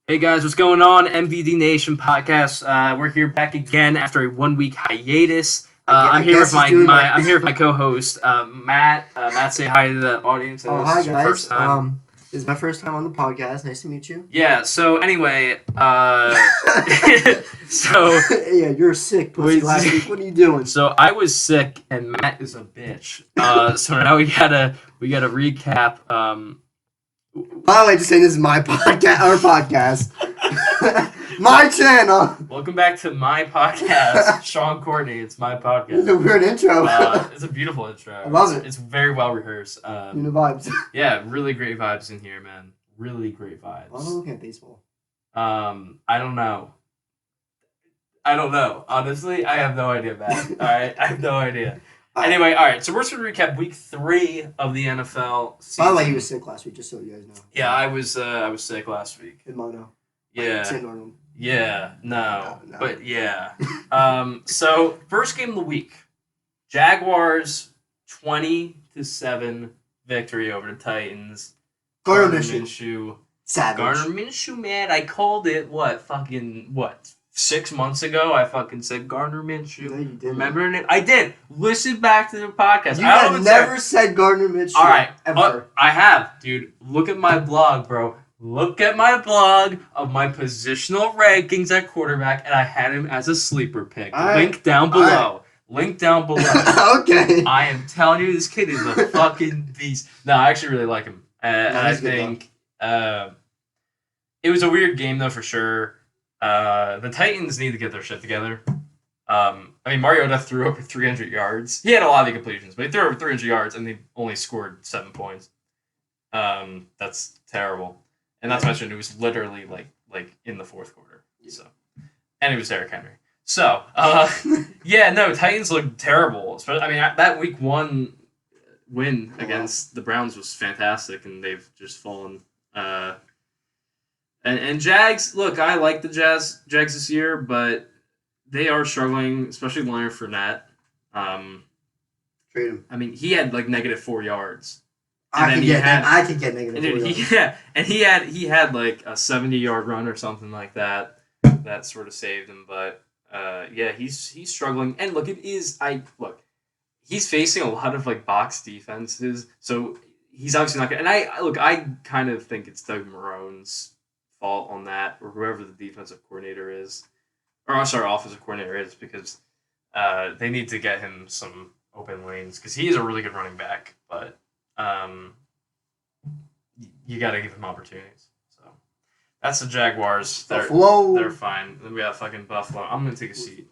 Hey guys, what's going on? MVD Nation podcast. We're here back again after a 1 week hiatus. I'm here with I'm here with my co-host Matt. Matt, say hi to the audience. Oh, hi guys. This is my first time on the podcast. Nice to meet you. Yeah. So anyway, so yeah, you're sick, pussy. Last week, what are you doing? So I was sick, and Matt is a bitch. So now we gotta recap. By the way, just saying this is my podcast, our podcast, my channel. Welcome back to my podcast, Sean Courtney. It's my podcast. It's a weird intro. It's a beautiful intro. I love it. It's very well rehearsed. You know vibes. Yeah, really great vibes in here, man. Really great vibes. I'm looking at baseball. I don't know. Honestly, I have no idea, man. All right, I have no idea. Anyway, all right. So we're just gonna recap week 3 of the NFL season. By the way, he was sick last week, just so you guys know. Yeah, I was sick last week. In mono. Yeah. No. But yeah. So first game of the week, Jaguars 20-7 victory over the Titans. Gardner Minshew. Savage. Gardner Minshew, man. I called it 6 months ago, I fucking said Gardner Minshew. No, you didn't. Remember it? I did. Listen back to the podcast. You have never said Gardner Minshew. All right. Ever. I have, dude. Look at my blog, bro. Look at my blog of my positional rankings at quarterback, and I had him as a sleeper pick. Link down below. Link down below. Okay. I am telling you, this kid is a fucking beast. No, I actually really like him. And I think it was a weird game, though, for sure. The Titans need to get their shit together. Mariota threw over 300 yards. He had a lot of incompletions, but he threw over 300 yards, and they only scored 7 points. That's terrible. And not to mention, it was literally like in the fourth quarter. So, and it was Derrick Henry. So, Titans looked terrible. That week 1 win against the Browns was fantastic, and they've just fallen. And Jags, look, I like the Jags this year, but they are struggling, especially Leonard Fournette. Trade him. He had -4 yards. I could get -4 yards. And he had like a 70-yard run or something like that. That sort of saved him, but he's struggling. And look, he's facing a lot of box defenses, so he's obviously not good. And I kind of think it's Doug Marrone's fault on that, or whoever the defensive coordinator is, offensive coordinator is, because they need to get him some open lanes, because he is a really good running back, but you got to give him opportunities. So that's the Jaguars. They're fine. Then we got fucking Buffalo. I'm gonna take a seat.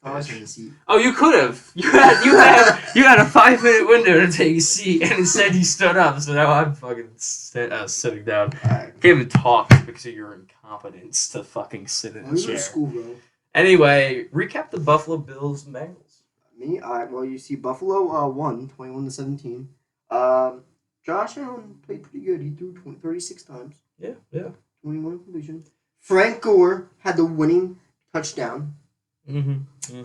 I was taking a seat. Oh, you could have. You had a 5-minute window to take a seat, and instead you stood up. So now I'm fucking sitting down. Can't even talk because of your incompetence to fucking sit in a chair. School, bro. Anyway, recap the Buffalo Bills and Bengals. Me? Well, you see, Buffalo won 21-17. Josh Allen played pretty good. He threw 36 times. Yeah. 21 completion. Frank Gore had the winning touchdown. Mm-hmm.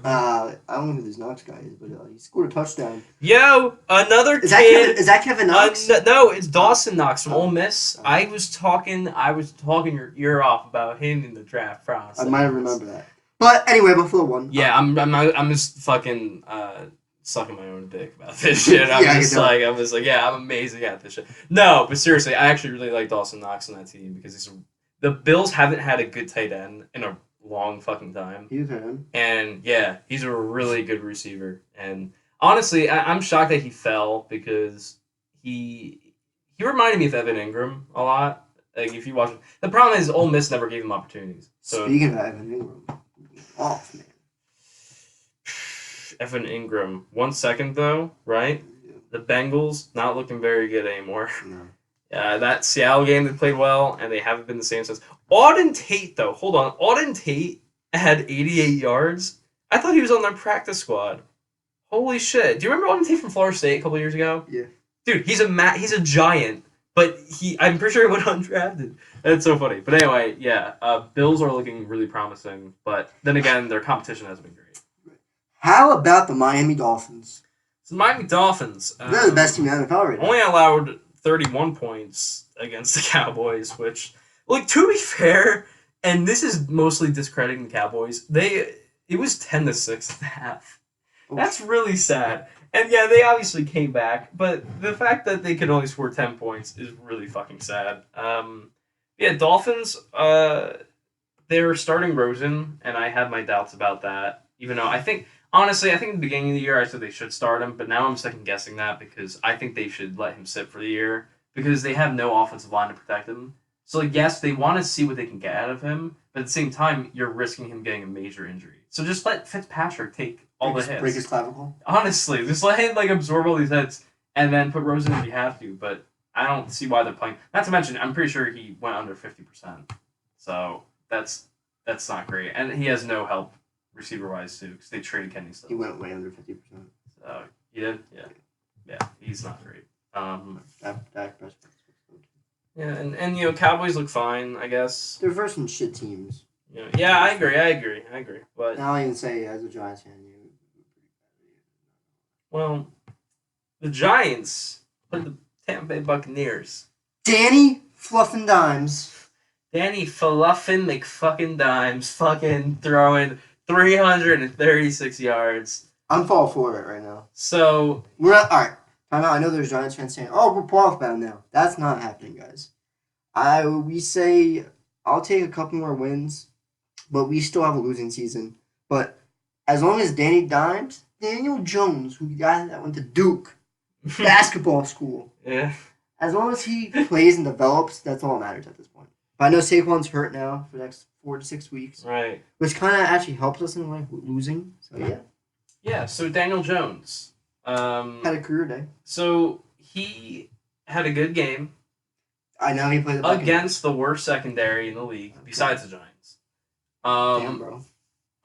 I don't know who this Knox guy is, but he scored a touchdown. Yo, another kid. Is that Kevin Knox? No, it's Dawson Knox from Ole Miss. I was talking your ear off about him in the draft process. I might remember that. But anyway, Buffalo won. Yeah, I'm just fucking sucking my own dick about this shit. I'm I'm amazing at this shit. No, but seriously, I actually really like Dawson Knox on that team, because the Bills haven't had a good tight end in a long fucking time. He's him. And yeah, he's a really good receiver. And honestly, I'm shocked that he fell, because he reminded me of Evan Ingram a lot. If you watch, the problem is Ole Miss never gave him opportunities. So speaking of Evan Ingram, off man. Evan Ingram. 1 second though, right? Yeah. The Bengals not looking very good anymore. No. That Seattle game, they played well, and they haven't been the same since. Auden Tate, though. Hold on. Auden Tate had 88 yards. I thought he was on their practice squad. Holy shit. Do you remember Auden Tate from Florida State a couple years ago? Yeah. Dude, he's a giant, but I'm pretty sure he went undrafted. That's so funny. But anyway, Bills are looking really promising, but then again, their competition hasn't been great. How about the Miami Dolphins? So the Miami Dolphins. They're the best team in the NFL right now. Only allowed 31 points against the Cowboys, which Like, to be fair, and this is mostly discrediting the Cowboys, it was 10-6 at the half. That's really sad. And yeah, they obviously came back, but the fact that they could only score 10 points is really fucking sad. Yeah, Dolphins, they're starting Rosen, and I have my doubts about that. Even though honestly, I think at the beginning of the year I said they should start him, but now I'm second guessing that because I think they should let him sit for the year because they have no offensive line to protect him. So, like, yes, they want to see what they can get out of him, but at the same time, you're risking him getting a major injury. So just let Fitzpatrick take all the hits. Break his clavicle? Honestly, just let him, like, absorb all these hits and then put Rosen if you have to, but I don't see why they're playing. Not to mention, I'm pretty sure he went under 50%. So that's not great. And he has no help receiver-wise, too, because they traded Kenny Stills. He went way under 50%. So, he did? Yeah. Yeah, he's not great. Dak Prescott. Yeah, and Cowboys look fine, I guess. They're versing shit teams. Yeah, I agree. But now I can say, as a Giants fan, well, the Giants played the Tampa Bay Buccaneers. Danny Fluffin' Dimes. Danny Fluffin' McFucking Dimes fucking throwing 336 yards. I'm all for it right now. So we're not all right. I know there's Giants fans saying, "Oh, we're playoff bound now." That's not happening, guys. We say I'll take a couple more wins, but we still have a losing season. But as long as Daniel Jones, who guy that went to Duke basketball school, as long as he plays and develops, that's all that matters at this point. But I know Saquon's hurt now for the next 4 to 6 weeks, right? Which kind of actually helps us in like losing. So yeah. Yeah. So Daniel Jones. Had a career day. So he had a good game. I know he played against the worst secondary in the league, besides the Giants. Damn, bro.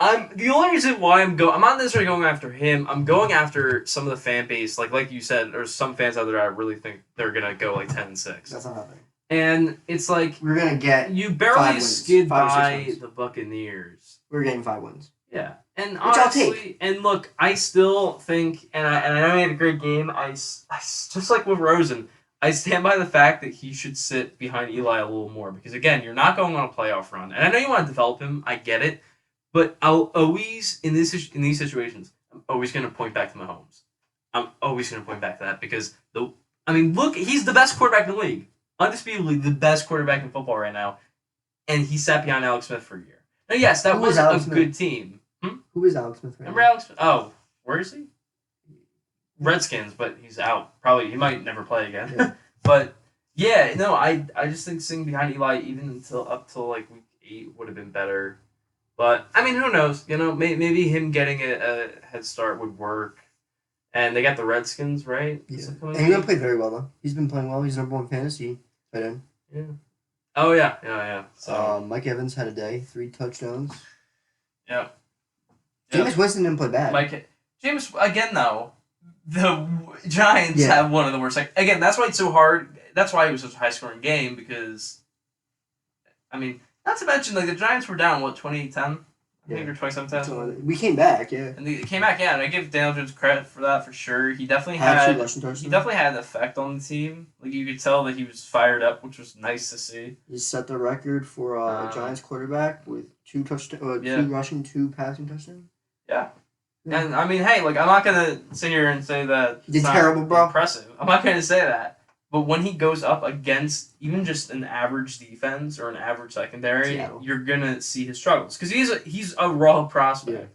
The only reason why I'm not necessarily going after him. I'm going after some of the fan base, like you said, there's some fans out there I really think they're gonna go like 10-6. That's not happening. And it's like we're gonna get you barely skid by the Buccaneers. We're getting 5 wins. Yeah. And which honestly, I'll take. And look, I still think, and I know he had a great game. I just like with Rosen, I stand by the fact that he should sit behind Eli a little more because again, you're not going on a playoff run, and I know you want to develop him. I get it, but I'll always in these situations, I'm always going to point back to Mahomes. I'm always going to point back to that because look, he's the best quarterback in the league, undisputably the best quarterback in football right now, and he sat behind Alex Smith for a year. Now, yes, that was a good team. Who is Alex Smith? Remember Alex Smith? Oh, where is he? Redskins, but he's out. Probably he might never play again. Yeah. But yeah, no, I just think sitting behind Eli even up till like week 8 would have been better. But I mean, who knows? Maybe him getting a head start would work. And they got the Redskins, right? Yeah. And he's gonna play very well though. He's been playing well. He's number 1 fantasy tight end. Yeah. Oh yeah. So Mike Evans had a day, 3 touchdowns. Yeah. Jameis Winston didn't play bad. James again though. The Giants have one of the worst. Again, that's why it's so hard. That's why it was such a high-scoring game because, I mean, not to mention like the Giants were down 2010, I think, or 2017. We came back, yeah. And they came back, and I give Daniel Jones credit for that for sure. He definitely had an effect on the team. Like you could tell that he was fired up, which was nice to see. He set the record for Giants quarterback with 2 rushing, 2 passing touchdowns. Yeah. And I mean, hey, like I'm not gonna sit here and say that he's terrible, bro. Impressive. I'm not gonna say that. But when he goes up against even just an average defense or an average secondary, you're gonna see his struggles because he's a raw prospect,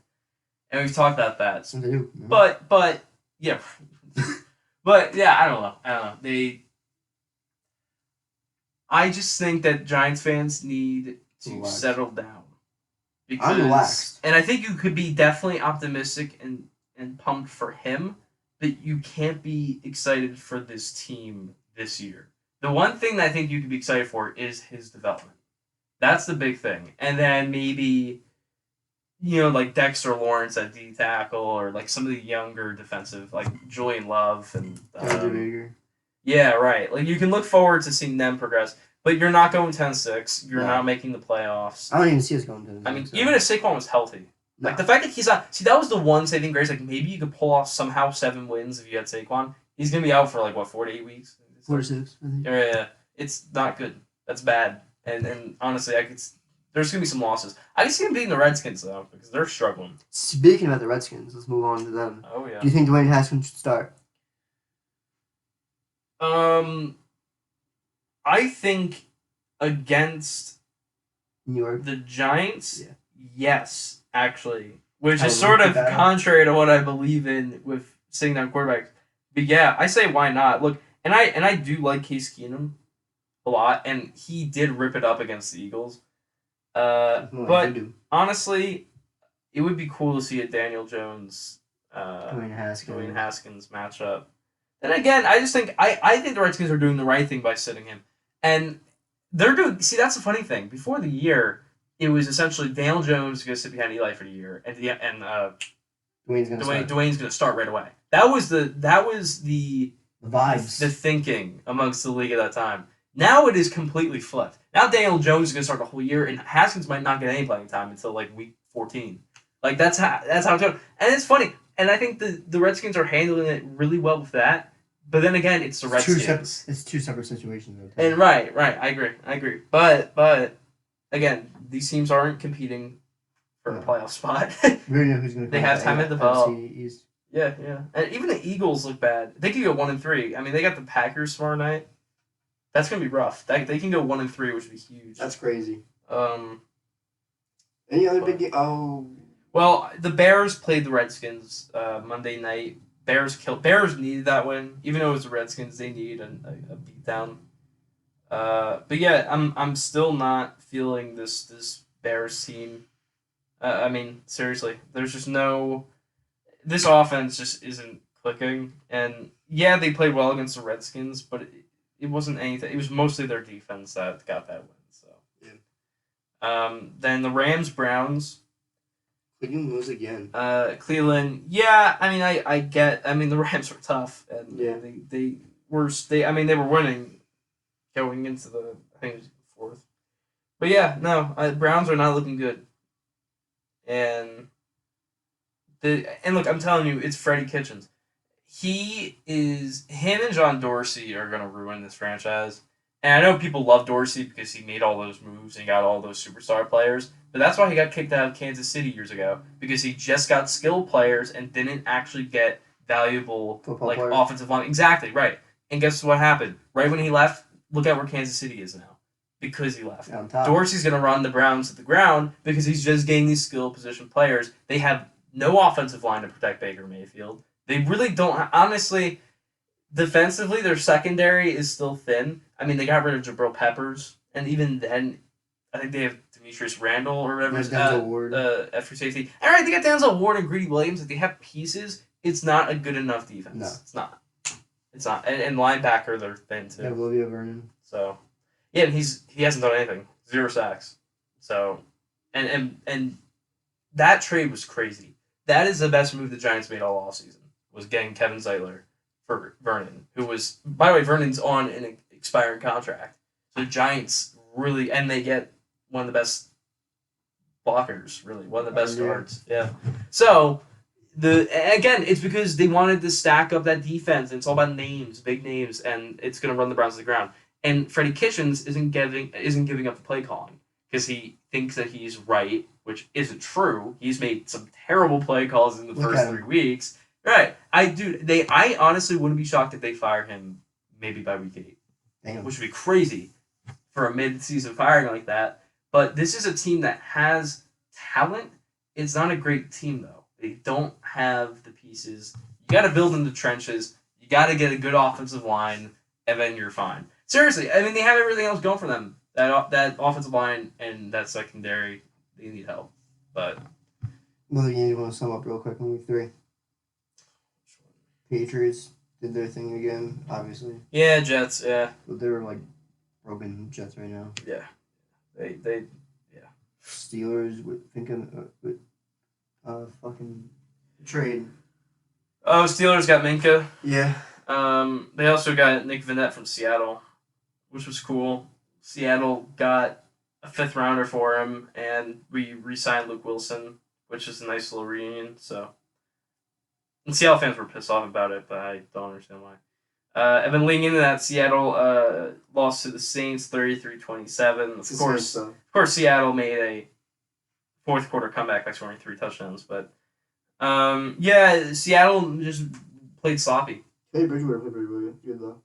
and we've talked about that. But yeah, but yeah, I don't know. I just think that Giants fans need to settle down. Because, I'm relaxed. And I think you could be definitely optimistic and pumped for him, but you can't be excited for this team this year. The one thing that I think you could be excited for is his development. That's the big thing. And then maybe, like Dexter Lawrence at D tackle or like some of the younger defensive, like Julian Love and... yeah, right. Like you can look forward to seeing them progress. But you're not going 10-6. You're not making the playoffs. I don't even see us going 10-6. I mean, even if Saquon was healthy. Like, the fact that he's not... See, that was the one saving grace. Like, maybe you could pull off somehow 7 wins if you had Saquon. He's going to be out for, 4 to 8 weeks? 4 to 6, I think. Yeah. It's not good. That's bad. And honestly, there's gonna be some losses. I can see them beating the Redskins though because they're struggling. Speaking about the Redskins, let's move on to them. Oh yeah. Do you think Dwayne Haskins should start? I think against New York. the Giants, Yeah. Yes, actually, which I is sort like of that. contrary to what I believe in with sitting down quarterbacks. But yeah, I say why not? Look, and I do like Case Keenum a lot, and he did rip it up against the Eagles. But honestly, it would be cool to see a Daniel Jones, Dwayne Haskins matchup. And again, I just think I think the Redskins are doing the right thing by sitting him, and they're doing. See, that's the funny thing. Before the year, it was essentially Daniel Jones is going to sit behind Eli for the year, and Dwayne's going to start right away. That was the vibes, the thinking amongst the league at that time. Now it is completely flipped. Now Daniel Jones is going to start the whole year, and Haskins might not get any playing time until like week 14. Like that's how it's going. And it's funny, and I think the Redskins are handling it really well with that. But then again, it's the Redskins. It's two separate situations. And right, I agree. But again, these teams aren't competing for a playoff spot. We already know who's going to. They have time to develop. Yeah, and even the Eagles look bad. They could go 1-3. I mean, they got the Packers tomorrow night. That's gonna be rough. They can go 1-3, which would be huge. That's crazy. Any other big? Well, the Bears played the Redskins Monday night. Bears needed that win, even though it was the Redskins. They needed a beatdown. But yeah, I'm still not feeling this Bears team. I mean, seriously, there's just no. This offense just isn't clicking, and yeah, they played well against the Redskins, but it wasn't anything. It was mostly their defense that got that win. So yeah. Then the Rams-Browns. Cleveland lose again. Cleveland, yeah. I mean, I get. I mean, the Rams were tough, and yeah, they were. I mean, they were winning, going into the I think it was fourth. But yeah, no, Browns are not looking good, and look, I'm telling you, it's Freddie Kitchens. Him and John Dorsey are gonna ruin this franchise. And I know people love Dorsey because he made all those moves and got all those superstar players. But that's why he got kicked out of Kansas City years ago. Because he just got skilled players and didn't actually get valuable offensive line. Exactly, right. And guess what happened? Right when he left, look at where Kansas City is now. Because he left. Dorsey's going to run the Browns to the ground because he's just getting these skill position players. They have no offensive line to protect Baker Mayfield. They really don't. Honestly, defensively, their secondary is still thin. I mean, they got rid of Jabril Peppers, and even then, I think they have Demetrius Randall or whatever. Denzel Ward. Free safety. All right, they got Denzel Ward and Greedy Williams. If they have pieces, it's not a good enough defense. No. It's not. It's not. And linebacker, they're thin too. Yeah, Olivia Vernon. So, yeah, and he hasn't done anything. 0 sacks. So, and that trade was crazy. That is the best move the Giants made all offseason, was getting Kevin Zeitler for Vernon, who was, by the way, Vernon's on an expiring contract. So the Giants really, and they get one of the best blockers, really, one of the best guards. Yeah. So again, it's because they wanted to stack up that defense. And it's all about names, big names, and it's going to run the Browns to the ground. And Freddie Kitchens isn't giving up the play calling because he thinks that he's right, which isn't true. He's made some terrible play calls in the first 3 weeks. Right. I honestly wouldn't be shocked if they fire him maybe by week 8. Damn. Which would be crazy for a mid-season firing like that. But this is a team that has talent. It's not a great team, though. They don't have the pieces. You got to build in the trenches. You got to get a good offensive line, and then you're fine. Seriously, I mean, they have everything else going for them. That offensive line and that secondary, they need help. But Well, you want to sum up real quick in week 3? Patriots did their thing again, obviously. Yeah, Jets, yeah. But they're like broken Jets right now. Yeah. They Steelers with fucking trade. Oh, Steelers got Minka. Yeah. They also got Nick Vannett from Seattle, which was cool. Seattle got a 5th rounder for him, and we re-signed Luke Wilson, which is a nice little reunion. So, and Seattle fans were pissed off about it, but I don't understand why. And then leading into that, Seattle lost to the Saints 33-27. Of course, Seattle made a fourth quarter comeback by scoring 3 touchdowns. But yeah, Seattle just played sloppy. Hey, Bridgewater played really good though.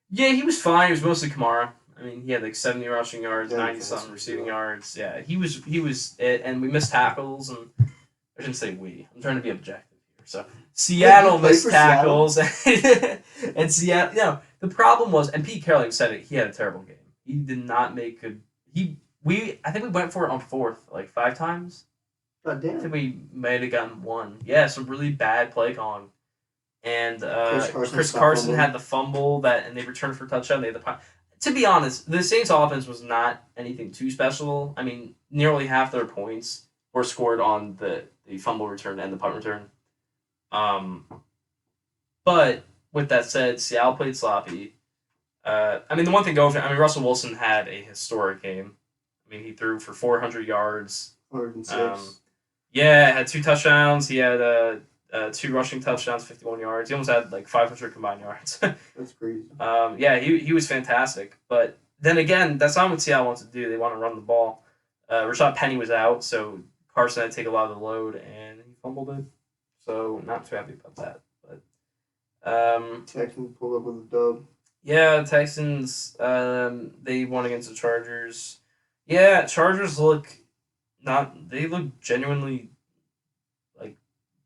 Yeah, he was fine. It was mostly Kamara. I mean, he had like 70 rushing yards, 90 something receiving yards. Yeah, he was it, and we missed tackles, and I shouldn't say we. I'm trying to be objective here. So Seattle missed tackles, and Seattle. You know, the problem was, and Pete Carroll said it. He had a terrible game. He did not make good. I think we went for it on fourth like 5 times. God damn. I think we might have gotten 1. Yeah, some really bad play calling. And Chris Carson had the fumble and they returned for a touchdown. They had the to be honest, the Saints offense was not anything too special. I mean, nearly half their points were scored on the fumble return and the punt return. But with that said, Seattle played sloppy. I mean, the one thing Russell Wilson had a historic game. I mean, he threw for 400 yards. 406. Yeah, had 2 touchdowns. He had 2 rushing touchdowns, 51 yards. He almost had like 500 combined yards. That's crazy. Yeah, he was fantastic. But then again, that's not what Seattle wants to do. They want to run the ball. Rashad Penny was out, so Carson had to take a lot of the load, and he fumbled it. So not too happy about that. But Texans pulled up with a dub. Yeah, Texans. They won against the Chargers. Yeah, Chargers look genuinely like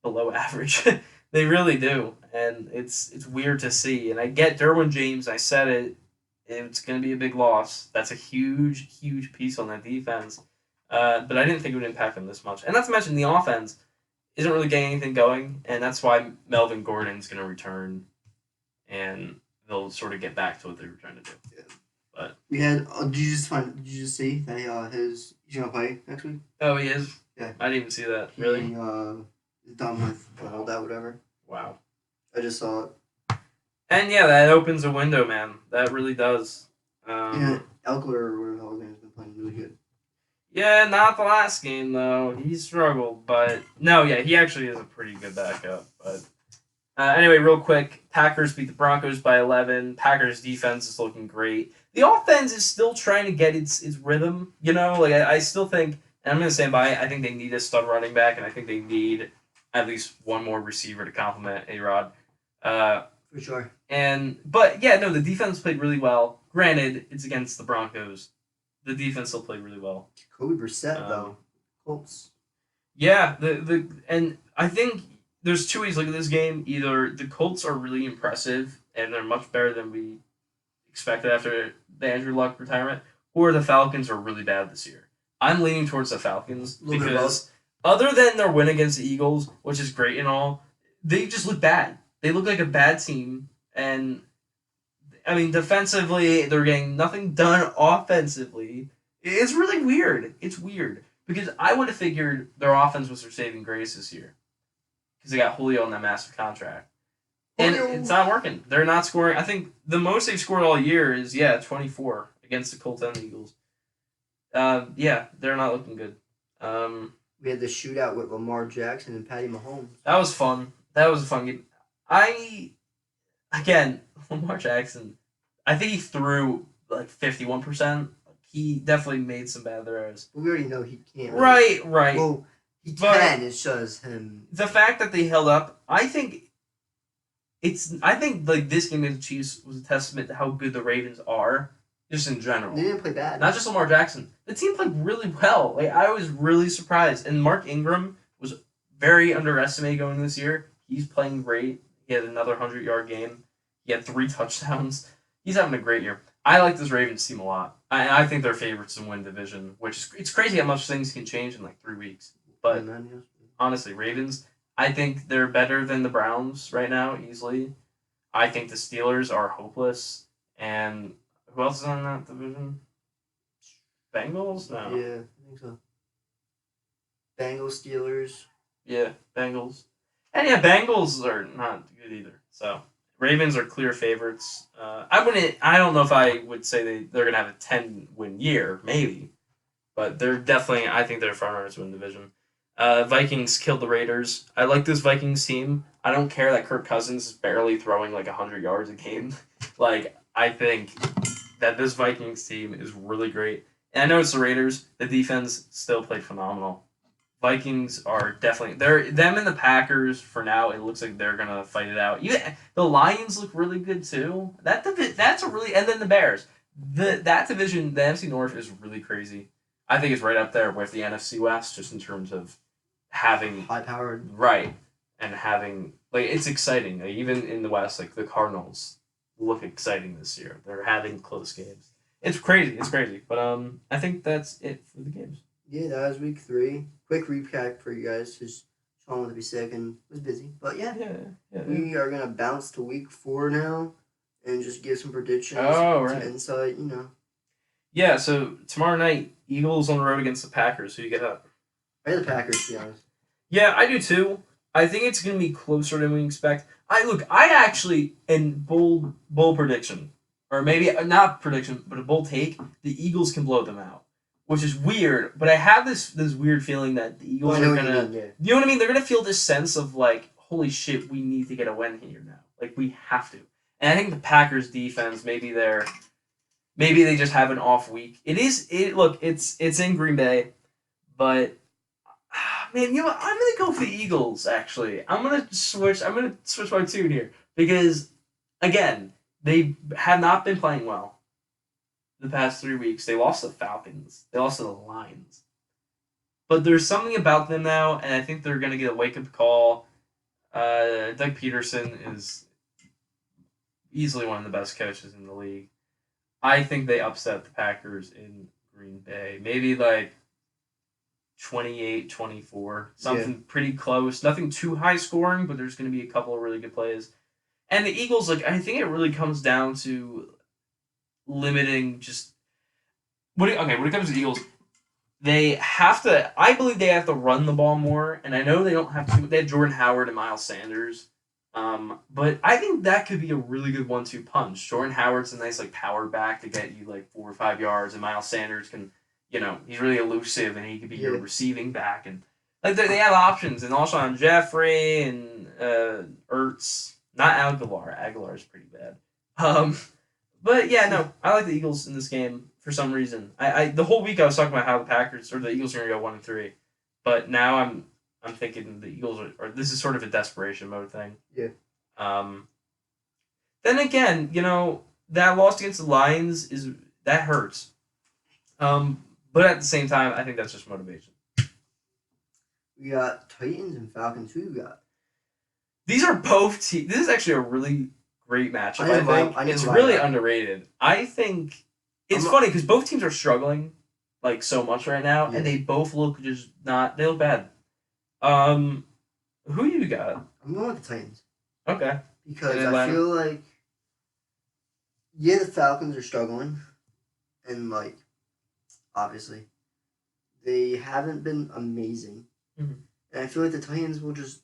below average. They really do, and it's weird to see. And I get Derwin James. I said it. It's going to be a big loss. That's a huge piece on that defense. But I didn't think it would impact them this much. And not to mention the offense isn't really getting anything going, and that's why Melvin Gordon's going to return, and they'll sort of get back to what they were trying to do. Yeah. But we had. Did you just see that he's going to play next week? Oh, he is. Yeah. I didn't even see that. Really? He is done with all that, whatever. Wow. I just saw it. And yeah, that opens a window, man. That really does. Yeah, Elkler or whatever the hell his name has been playing really good. Yeah, not the last game though. He struggled, but no, yeah, he actually is a pretty good backup. But anyway, real quick, Packers beat the Broncos by 11. Packers defense is looking great. The offense is still trying to get its rhythm. You know, like I still think, and I'm gonna stand by. I think they need a stud running back, and I think they need at least one more receiver to complement A-Rod. For sure. But yeah, no, the defense played really well. Granted, it's against the Broncos. The defense still played really well. Kobe Brissett though, Colts. Yeah, and I think there's 2 ways to look at this game. Either the Colts are really impressive and they're much better than we expected after the Andrew Luck retirement, or the Falcons are really bad this year. I'm leaning towards the Falcons because other than their win against the Eagles, which is great and all, they just look bad. They look like a bad team, and I mean, defensively, they're getting nothing done offensively. It's really weird. It's weird. Because I would have figured their offense was their saving grace this year. Because they got Julio on that massive contract. And it's not working. They're not scoring. I think the most they've scored all year is, 24 against the Colts and the Eagles. Yeah, they're not looking good. We had the shootout with Lamar Jackson and Patty Mahomes. That was fun. That was a fun game. Lamar Jackson, I think he threw like 51%. He definitely made some bad throws. But we already know he can't. Right. Well, he can. It shows him. The fact that they held up, I think like this game against the Chiefs was a testament to how good the Ravens are, just in general. They didn't play bad. Not just Lamar Jackson. The team played really well. Like I was really surprised. And Mark Ingram was very underestimated going this year. He's playing great. He had another 100-yard game. He had 3 touchdowns. He's having a great year. I like this Ravens team a lot. I think they're favorites to win division, which is it's crazy how much things can change in like 3 weeks. But honestly, Ravens, I think they're better than the Browns right now, easily. I think the Steelers are hopeless. And who else is on that division? Bengals? No. Yeah, I think so. Bengals, Steelers. Yeah, Bengals. And yeah, Bengals are not good either. So Ravens are clear favorites. I don't know if I would say they're gonna have a 10-win year, maybe, but they're definitely. I think they're front runners to win the division. Vikings killed the Raiders. I like this Vikings team. I don't care that Kirk Cousins is barely throwing like 100 yards a game. Like, I think that this Vikings team is really great. And I know it's the Raiders. The defense still played phenomenal. Vikings are definitely them and the Packers for now. It looks like they're gonna fight it out. Even the Lions look really good too. That's a really and then the Bears. That division, the NFC North is really crazy. I think it's right up there with the NFC West, just in terms of having high powered. Right, and having like it's exciting. Like, even in the West, like the Cardinals look exciting this year. They're having close games. It's crazy. It's crazy. But I think that's it for the games. Yeah, that was week 3. Quick recap for you guys, because Sean wanted to be sick and was busy. But yeah. We are gonna bounce to week 4 now, and just give some predictions, some insight. Yeah. So tomorrow night, Eagles on the road against the Packers. Who you get up? I had the Packers, to be honest. Yeah, I do too. I think it's gonna be closer than we expect. I actually in bold prediction, or maybe not prediction, but a bold take. The Eagles can blow them out, which is weird. But I have this weird feeling that the Eagles are gonna. You know what I mean? They're gonna feel this sense of like, holy shit, we need to get a win here now. Like we have to. And I think the Packers defense, maybe they just have an off week. It's in Green Bay, but man, I'm gonna go for the Eagles. Actually, I'm gonna switch my tune here because, again, they have not been playing well the past 3 weeks. They lost to the Falcons. They lost to the Lions. But there's something about them now, and I think they're gonna get a wake up call. Doug Peterson is easily one of the best coaches in the league. I think they upset the Packers in Green Bay. Maybe like 28-24. Something pretty close. Nothing too high scoring, but there's going to be a couple of really good plays. And the Eagles, I think it really comes down to limiting just... when it comes to the Eagles, I believe they have to run the ball more, and I know they don't have to. They have Jordan Howard and Miles Sanders. But I think that could be a really good 1-2 punch. Jordan Howard's a nice power back to get you 4 or 5 yards, and Miles Sanders can, he's really elusive and he could be your receiving back, and they have options. And Alshon Jeffrey and Ertz, not Aguilar. Aguilar's pretty bad. But yeah, no, I like the Eagles in this game for some reason. I the whole week I was talking about how the Packers or the Eagles are gonna go 1-3, but now I'm thinking the Eagles are this is sort of a desperation mode thing. Yeah. Then again, that loss against the Lions that hurts. But at the same time, I think that's just motivation. We got Titans and Falcons. Who you got? These are both teams. This is actually a really great matchup. I think it's really underrated. I think it's funny because both teams are struggling so much right now, and they both look they look bad. Who you got? I'm going with the Titans. Okay. Because I feel like, the Falcons are struggling, and obviously, they haven't been amazing, and I feel like the Titans will just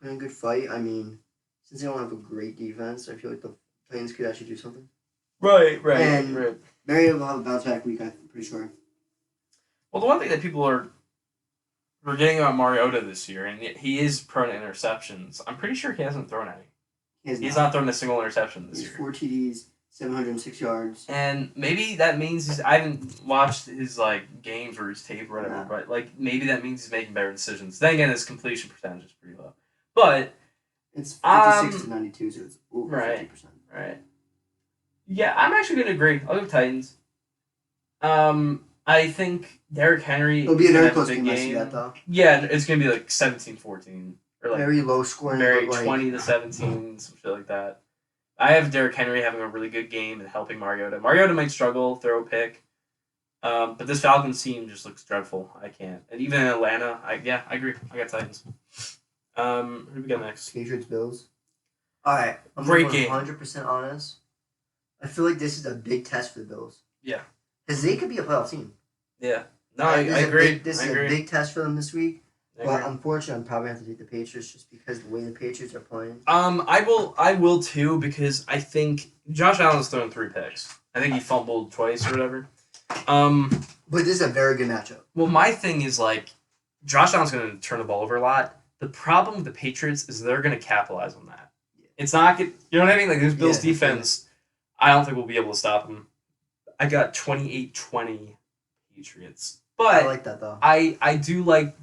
put in a good fight. I mean, since they don't have a great defense, I feel like the Titans could actually do something. Right. And Mariota will have a bounce back week, I'm pretty sure. Well, the one thing that people are forgetting about Mariota this year, and he is prone to interceptions. I'm pretty sure he hasn't thrown any. He's not thrown a single interception this year. 4 TDs, 706 yards. And maybe that means I haven't watched his games or his tape or whatever, but maybe that means he's making better decisions. Then again, his completion percentage is pretty low. But it's 56 to 92, so it's over 50%. Right. Yeah, I'm actually going to agree. I'll go Titans. I think Derrick Henry. It'll be a very close game. I see that though. Yeah, it's gonna be 17-14 or very low scoring. Very 20-17, some shit like that. I have Derrick Henry having a really good game and helping Mariota. Mariota might struggle, throw a pick, but this Falcons team just looks dreadful. I can't. And even in Atlanta, I agree. I got Titans. Who do we got next? Patriots Bills. All right, I'm great game. 100% honest. I feel like this is a big test for the Bills. Yeah. Because they could be a playoff team. Yeah. No, I agree. This is a big test for them this week. But unfortunately, I'm probably have to take the Patriots just because the way the Patriots are playing. I will too because I think Josh Allen's thrown 3 picks. I think he fumbled twice or whatever. But this is a very good matchup. Well, my thing is Josh Allen's going to turn the ball over a lot. The problem with the Patriots is they're going to capitalize on that. It's not good. You know what I mean? Like, this Bills defense, I don't think we'll be able to stop them. I got 28-20 Patriots. But I like that, though. I do like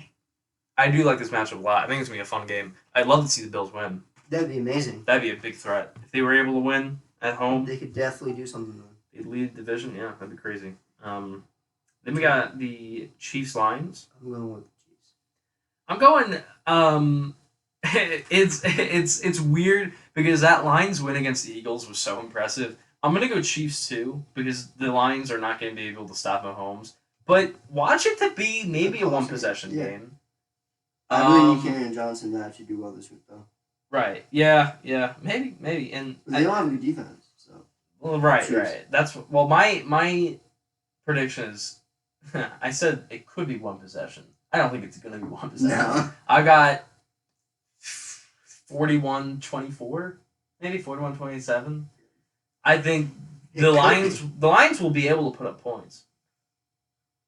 this matchup a lot. I think it's going to be a fun game. I'd love to see the Bills win. That'd be amazing. That'd be a big threat. If they were able to win at home, they could definitely do something. They'd lead the division. Yeah, that'd be crazy. Then we got the Chiefs-Lions. I'm going with the Chiefs. I'm going. It's weird because that Lions win against the Eagles was so impressive. I'm gonna go Chiefs too because the Lions are not going to be able to stop Mahomes. But watch it to be maybe a one possession game. I believe Kenyon Johnson to actually do well this week though. Right. Yeah. Maybe. And they don't have a good defense, so. Well, right. That's my prediction is. I said it could be one possession. I don't think it's going to be one possession. No. I got 41-24, maybe 41-27. I think the Lions will be able to put up points.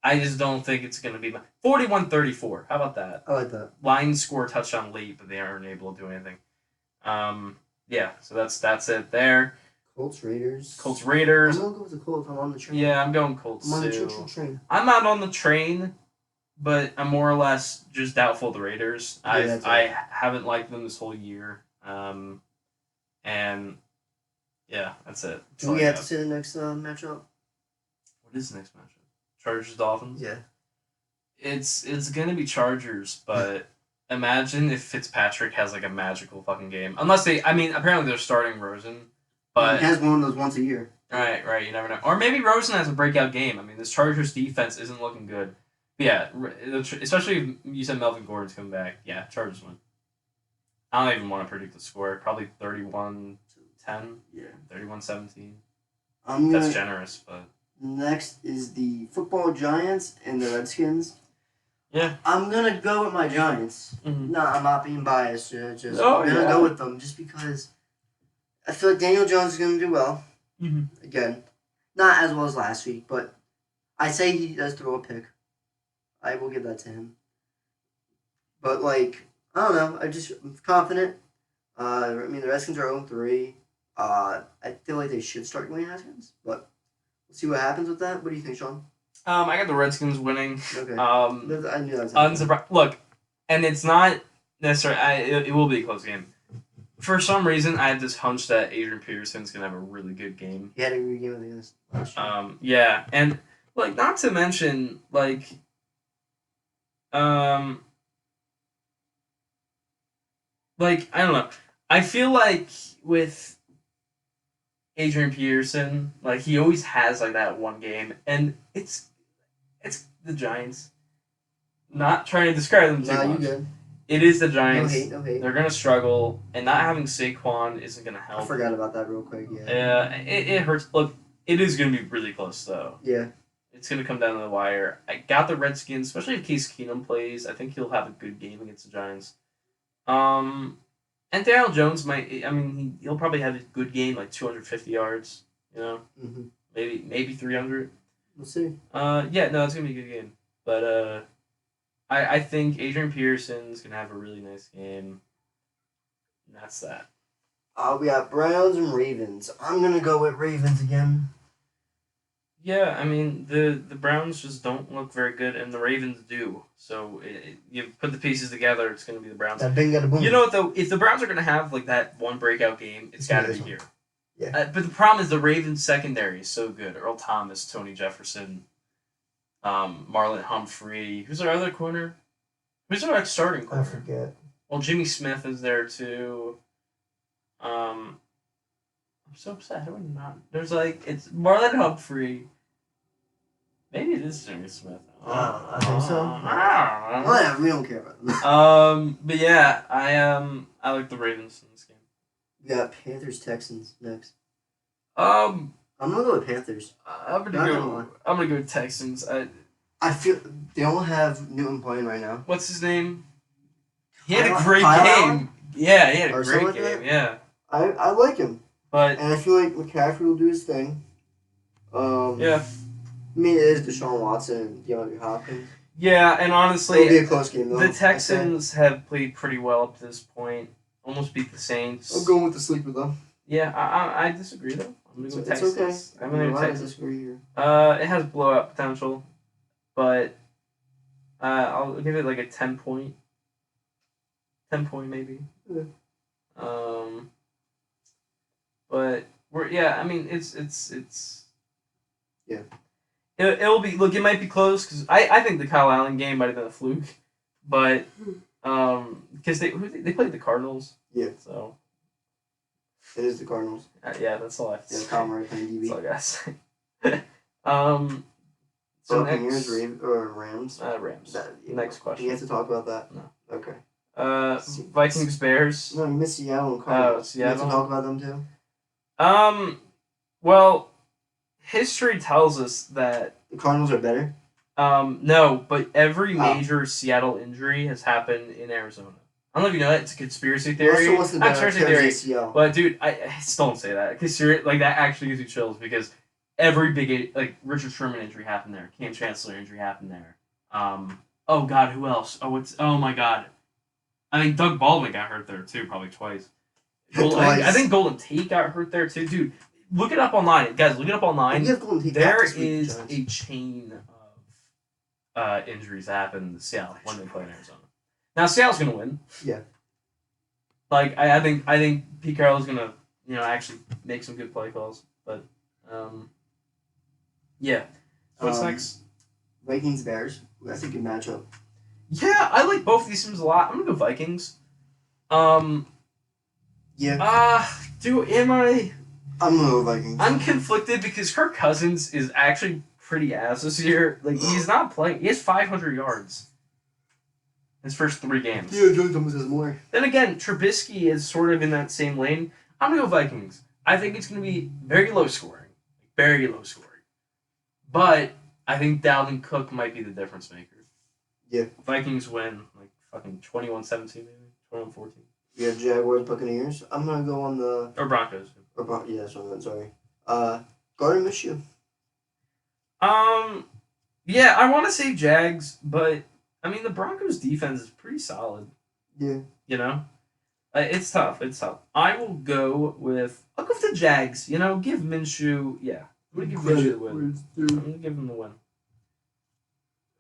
I just don't think it's going to be 41-34. How about that? I like that. Lions score a touchdown late, but they aren't able to do anything. Yeah, so that's it there. Colts Raiders. I'm gonna go with the Colts. I'm on the train. Yeah, I'm going Colts I'm on the too. train. I'm not on the train, but I'm more or less just doubtful of the Raiders. I haven't liked them this whole year. And yeah, that's it. Do we have to say the next matchup? What is the next matchup? Chargers Dolphins? Yeah. It's gonna be Chargers, but imagine if Fitzpatrick has like a magical fucking game. Unless apparently they're starting Rosen. But he has one of those once a year. Right. You never know. Or maybe Rosen has a breakout game. I mean, this Chargers defense isn't looking good. But yeah, especially if you said Melvin Gordon's coming back. Yeah, Chargers win. I don't even want to predict the score. Probably 31-10. Yeah. 31-17. That's generous, but. Next is the football Giants and the Redskins. Yeah. I'm going to go with my Giants. Mm-hmm. No, I'm not being biased. I'm going to go with them just because I feel like Daniel Jones is going to do well. Mm-hmm. Again, not as well as last week, but I say he does throw a pick. I will give that to him. But, I don't know. I'm confident. The Redskins are 0-3. I feel like they should start Dwayne Haskins, but we'll see what happens with that. What do you think, Sean? I got the Redskins winning. Okay. I knew that was unsurprised. Look, and it's not necessarily. It will be a close game. For some reason, I had this hunch that Adrian Peterson's gonna have a really good game. He had a good game against last year. Yeah, and not to mention I don't know. I feel like with Adrian Peterson, he always has that one game, and it's the Giants. Not trying to describe them too much. You good. It is the Giants. No hate. They're gonna struggle, and not having Saquon isn't gonna help. I forgot about that real quick. Yeah. Yeah, it hurts. Look, it is gonna be really close though. Yeah. It's gonna come down to the wire. I got the Redskins, especially if Case Keenum plays. I think he'll have a good game against the Giants. And Daniel Jones might. I mean, he'll probably have a good game, 250 yards. You know, maybe 300. We'll see. Yeah, no, it's gonna be a good game. But I think Adrian Peterson's gonna have a really nice game. And that's that. We got Browns and Ravens. I'm gonna go with Ravens again. Yeah, I mean the Browns just don't look very good, and the Ravens do. So you put the pieces together, it's gonna be the Browns. That bing, boom. You know what though? If the Browns are gonna have that one breakout game, it's gotta be here. Yeah. But the problem is the Ravens secondary is so good. Earl Thomas, Tony Jefferson, Marlon Humphrey. Who's our other corner? Who's our starting corner? I forget. Well, Jimmy Smith is there too. I'm so upset. How do we not? There's it's Marlon Humphrey. Maybe it is Jimmy Smith. I think so. I don't know. Whatever, we don't care about them. But yeah, I like the Ravens in this game. We got Panthers Texans next. I'm gonna go with Panthers. I'm gonna go with Texans. I feel they don't have Newton playing right now. What's his name? He had a great game. Yeah, he had a great game. Yeah. I like him. And I feel like McCaffrey will do his thing. Yeah. mean, it is Deshaun Watson and DeAndre Hopkins. Yeah, and honestly, It'll be a close game, though. the Texans have played pretty well up to this point. Almost beat the Saints. I'm going with the sleeper, though. Yeah, I disagree, though. I'm going to go Texans. It's okay. I'm going to go Texans. Disagree here. It has blowout potential, but I'll give it like a 10 point. 10 point, maybe. Yeah. But I mean, it's yeah. It'll be look. It might be close because I think the Kyle Allen game might have been a fluke, but because they played the Cardinals. Yeah. So. It is the Cardinals. Yeah, that's all I have to say. Kyle Murray playing DB. That's all I gotta say. So Buccaneers, Rams. Rams. Next question. You have to talk about that. No. Okay. Vikings, Bears. No, you missed Seattle and Cardinals. Seattle. You have to talk about them too. Well, history tells us that the Cardinals are better. No, but every major Seattle injury has happened in Arizona. I don't know if you know that. It's a conspiracy theory. Conspiracy theory. But dude, I still don't say that because that actually gives you chills because every big Richard Sherman injury happened there. Cam Chancellor injury happened there. Oh God, who else? Oh my God. I think Doug Baldwin got hurt there too, probably twice. I think Golden Tate got hurt there too, dude. Look it up online, guys. Look it up online. There is a chain of injuries that happen in Seattle when they play in Arizona. Now Seattle's gonna win. Yeah. I think Pete Carroll's gonna actually make some good play calls, but yeah. What's next? Vikings Bears. That's a good matchup. Yeah, I like both of these teams a lot. I'm gonna go Vikings. Yeah. Am I? I'm gonna go Vikings. I'm conflicted because Kirk Cousins is actually pretty ass this year. Like he's not playing. He has 500 yards. His first 3 games. Yeah, Joe Thomas has more. Then again, Trubisky is sort of in that same lane. I'm gonna go Vikings. I think it's gonna be very low scoring, very low scoring. But I think Dalvin Cook might be the difference maker. Yeah. Vikings win like fucking 21-17 maybe, 21-14. We have Jaguars, Buccaneers. I'm gonna go on the Broncos. Yeah, that's what I meant. Sorry. Gardner Minshew. Yeah, I want to say Jags, but I mean the Broncos' defense is pretty solid. Yeah. It's tough. I'll go with the Jags. Give Minshew. Yeah, I'm gonna give Minshew the win. I'm gonna give him the win.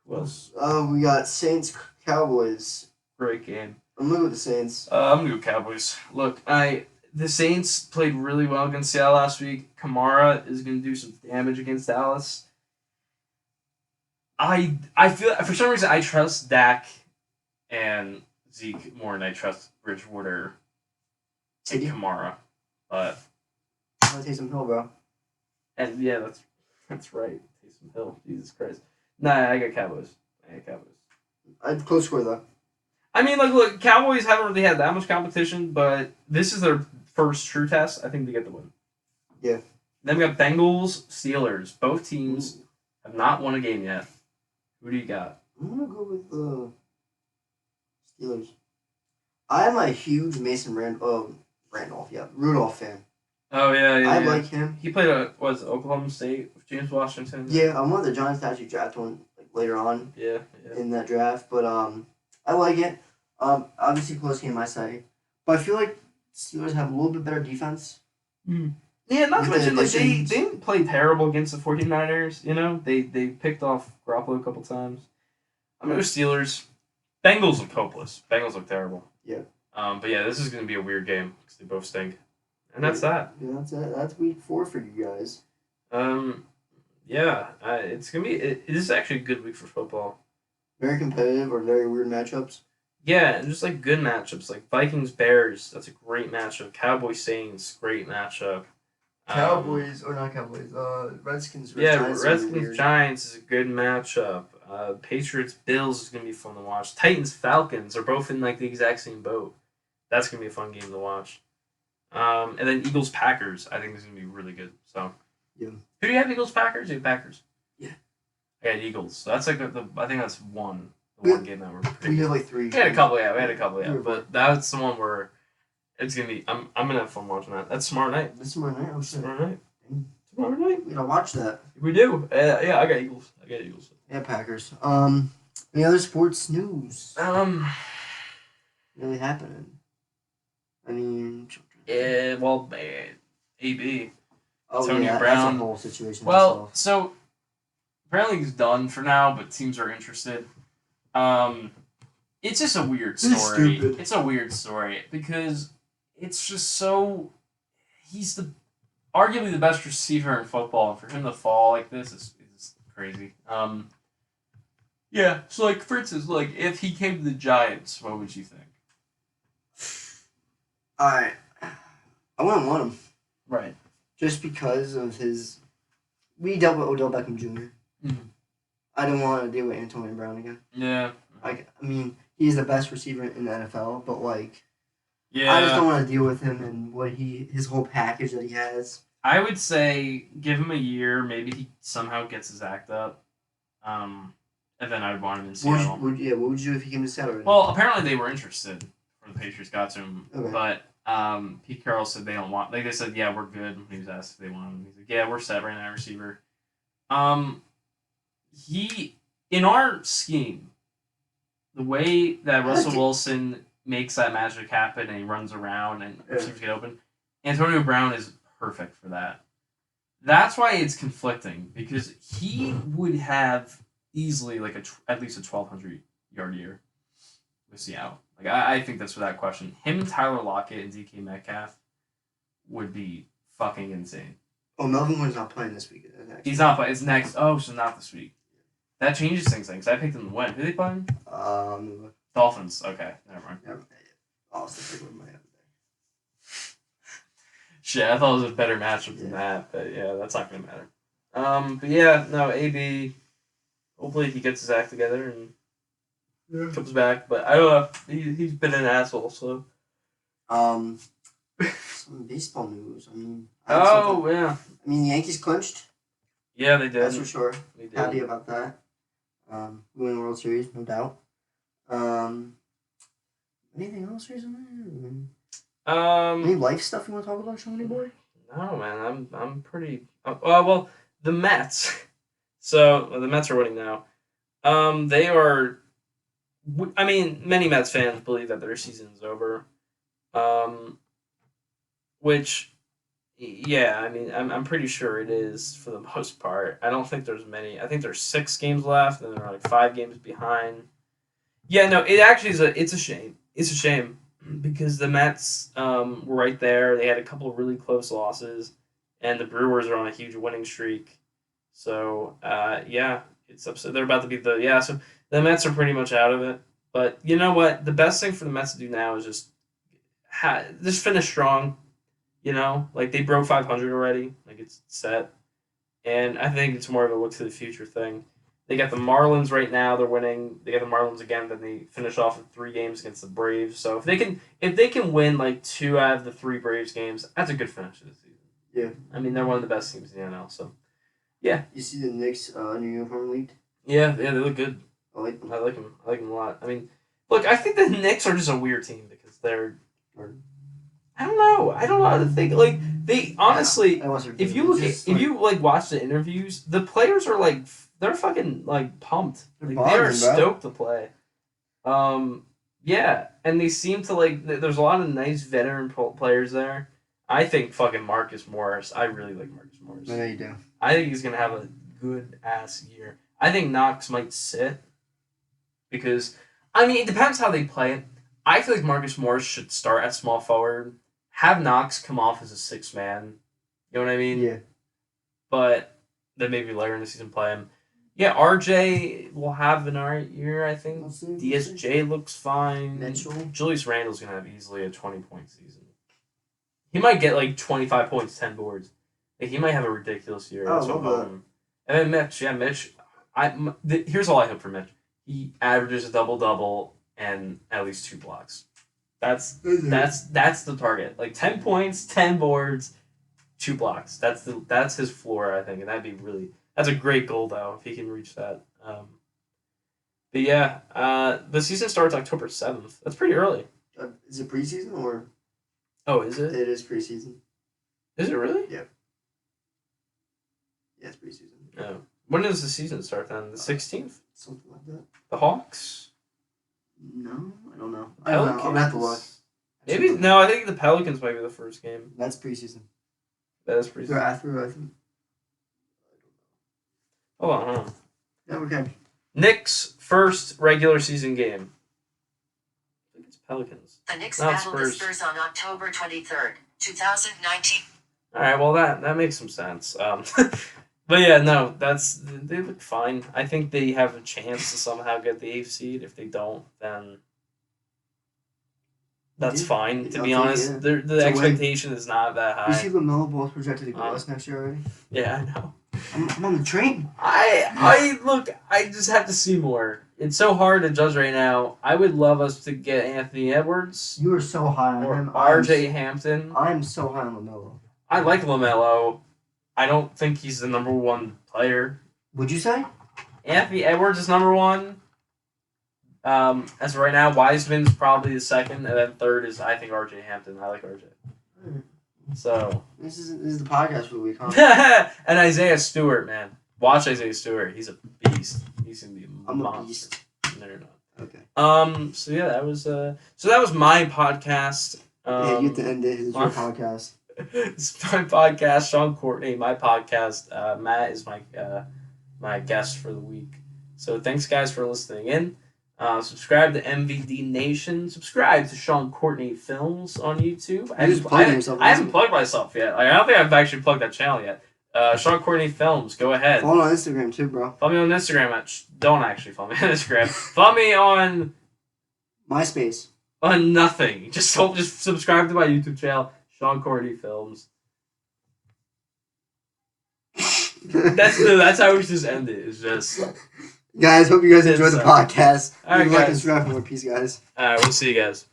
Who else? We got Saints, Cowboys. Great game. I'm gonna go with the Saints. I'm gonna go Cowboys. Look, the Saints played really well against Seattle last week. Kamara is gonna do some damage against Dallas. I feel for some reason I trust Dak and Zeke more than I trust Bridgewater and Kamara, but I'm gonna Taysom Hill, bro. And yeah, that's right. Taysom Hill. Jesus Christ. Nah, I got Cowboys. I'd close score though. I mean, look, Cowboys haven't really had that much competition, but this is their first true test. I think they get the win. Yeah. Then we got Bengals, Steelers. Both teams have not won a game yet. Who do you got? I'm gonna go with the Steelers. I am a huge Rudolph fan. Oh yeah. I like him. He played Oklahoma State with James Washington. Yeah, I wanted the Giants to actually draft one later on. Yeah. In that draft, but I like it. Obviously close game, I say, but I feel like Steelers have a little bit better defense. Mm. Yeah, not to mention they didn't play terrible against the 49ers. They picked off Garoppolo a couple times. I'm gonna go Steelers. Bengals look hopeless. Bengals look terrible. Yeah. But yeah, this is gonna be a weird game because they both stink. And that's that. Yeah, that's it. That's week 4 for you guys. Yeah, it's gonna be. This is actually a good week for football. Very competitive or very weird matchups. Yeah, and just good matchups like Vikings Bears. That's a great matchup. Cowboys Saints, great matchup. Redskins. Redskins Giants is a good matchup. Patriots Bills is gonna be fun to watch. Titans Falcons are both in the exact same boat. That's gonna be a fun game to watch. And then Eagles Packers, I think is gonna be really good. So, yeah. Who do you have? Eagles Packers? You have Packers. Yeah. I got Eagles. So that's I think that's one game that we're. We had 3. We had a couple, yeah. But that's the one where it's gonna be. I'm gonna have fun watching that. That's tomorrow night. That's tomorrow night. Tomorrow night. tomorrow night. We gotta watch that. We do. Yeah, I got Eagles. Yeah, Packers. Any other sports news? Really happening? I mean, yeah. Well, AB. Antonio Brown. That's a whole situation. Well, itself. so apparently he's done for now, but teams are interested. It's just a weird story. Stupid. It's a weird story because it's just so. He's arguably the best receiver in football, and for him to fall like this is crazy. Yeah. So like, for instance, like if he came to the Giants, what would you think? I wouldn't want him. Right. Just because of his. We dealt with Odell Beckham Jr. Mm-hmm. I don't want to deal with Antonio Brown again. Yeah. I mean, he's the best receiver in the NFL, but like, yeah, I just don't want to deal with him and his whole package that he has. I would say give him a year. Maybe he somehow gets his act up. And then I would want him in Seattle. What would you do if he came to Seattle? Well, apparently they were interested when the Patriots got to him, Okay. but Pete Carroll said they don't want. Like they said, yeah, we're good. When he was asked if they want him, he's like, yeah, we're set right now, receiver. He in our scheme, the way that Russell Wilson makes that magic happen and he runs around and receivers get open, Antonio Brown is perfect for that. That's why it's conflicting because he would have easily like at least a 1,200-yard year with Seattle. Like I think that's without question. Him and Tyler Lockett and DK Metcalf would be fucking insane. Oh, Melvin Gordon's not playing this week. He's not playing. It's next. Oh, so not this week. That changes things. Because I picked them to win. Who are they playing? Dolphins. Okay, never mind. I'll still pick my other day. Shit, I thought it was a better matchup than that, but yeah, that's not gonna matter. But yeah, no, AB. Hopefully he gets his act together and comes back. But I don't know. He's been an asshole. So. Some baseball news. I mean. Yeah. I mean, the Yankees clinched. Yeah, they did. That's for sure. They did. Happy about that. Winning the World Series, no doubt. Anything else recently? Any life stuff you want to talk about, Shawnee boy? No, man. I'm pretty. Well, the Mets. So the Mets are winning now. They are. I mean, many Mets fans believe that their season is over. Which, yeah, I mean, I'm pretty sure it is for the most part. I don't think there's many. I think there's 6 games left, and they're like 5 games behind. Yeah, no, it actually is it's a shame. It's a shame because the Mets were right there. They had a couple of really close losses, and the Brewers are on a huge winning streak. So, yeah, it's upset. They're about to be so the Mets are pretty much out of it. But you know what? The best thing for the Mets to do now is just finish strong. You know, like they broke 500 already. Like it's set. And I think it's more of a look to the future thing. They got the Marlins right now. They're winning. They got the Marlins again. Then they finish off with 3 games against the Braves. So if they can win like 2 out of the 3 Braves games, that's a good finish to the season. Yeah. I mean, they're one of the best teams in the NL. So, yeah. You see the Knicks new uniform leaked? Yeah, they look good. I like them. I like them a lot. I mean, look, I think the Knicks are just a weird team because they're. I don't know how to think. Like they honestly, if you watch the interviews, the players are like they're fucking like pumped. Like they are stoked to play. Yeah, and they seem to like. There's a lot of nice veteran players there. I think fucking Marcus Morris. I really like Marcus Morris. I know you do. I think he's gonna have a good ass year. I think Knox might sit because I mean it depends how they play it. I feel like Marcus Morris should start at small forward. Have Knox come off as a 6th man. You know what I mean? Yeah. But then maybe later in the season play him. Yeah, RJ will have an alright year, I think. DSJ looks fine. Mitchell. Julius Randle's going to have easily a 20-point season. He might get like 25 points, 10 boards. Like, he might have a ridiculous year. That's what I'm hoping. And then Mitch. Here's all I hope for Mitch. He averages a double-double and at least 2 blocks. That's the target. Like 10 points, 10 boards, 2 blocks. That's his floor, I think, and that's a great goal though if he can reach that. But yeah, the season starts October 7th. That's pretty early. Is it preseason or? Oh, is it? It is preseason. Is it really? Yeah. Yeah, it's preseason. Yeah. When does the season start then? The 16th? Something like that. The Hawks? No, I don't know. Pelicans? I don't know. I'm gonna have to look. Maybe no. I think the Pelicans might be the first game. That's preseason. That is preseason. They're after, I think. Hold on, hold on. Yeah, okay. Knicks' first regular season game. I think it's Pelicans. The Knicks Not battled the Spurs. Spurs on October 23rd, 2019. All right, well that makes some sense. But yeah, no, they look fine. I think they have a chance to somehow get the 8th seed. If they don't, then that's fine. To be honest, the expectation is not that You high. see LaMelo Ball's projected to go us next year already? Yeah, I know. I'm on the train. I look. I just have to see more. It's so hard to judge right now. I would love us to get Anthony Edwards You are so high on or him. R.J. Hampton. I'm so high on LaMelo. I like LaMelo. I don't think he's the number one player. Would you say? Anthony Edwards is number one. As of right now, Wiseman's probably the second, and then third is I think R.J. Hampton. I like R.J. So This is the podcast for the week, huh? and Isaiah Stewart, man, watch Isaiah Stewart. He's a beast. He's gonna be a I'm monster. a beast. No, you're not. Okay. So yeah, that was my podcast. Yeah, you have to end it. It's your podcast. It's my podcast. Sean Courtney, my podcast. Matt is my guest for the week. So thanks guys for listening in. Subscribe to MVD Nation. Subscribe to Sean Courtney Films on YouTube. I haven't plugged myself yet. Like, I don't think I've actually plugged that channel yet. Sean Courtney Films. Go ahead. Follow on Instagram too, bro. Follow me on Instagram. Don't actually follow me on Instagram. Follow me on MySpace. on nothing. Just subscribe to my YouTube channel, Sean Courtney Films. That's how we just end it. It's just. Guys, hope you guys enjoyed the podcast. All right, Like and guys. subscribe for more. Peace, guys. All right, we'll see you guys.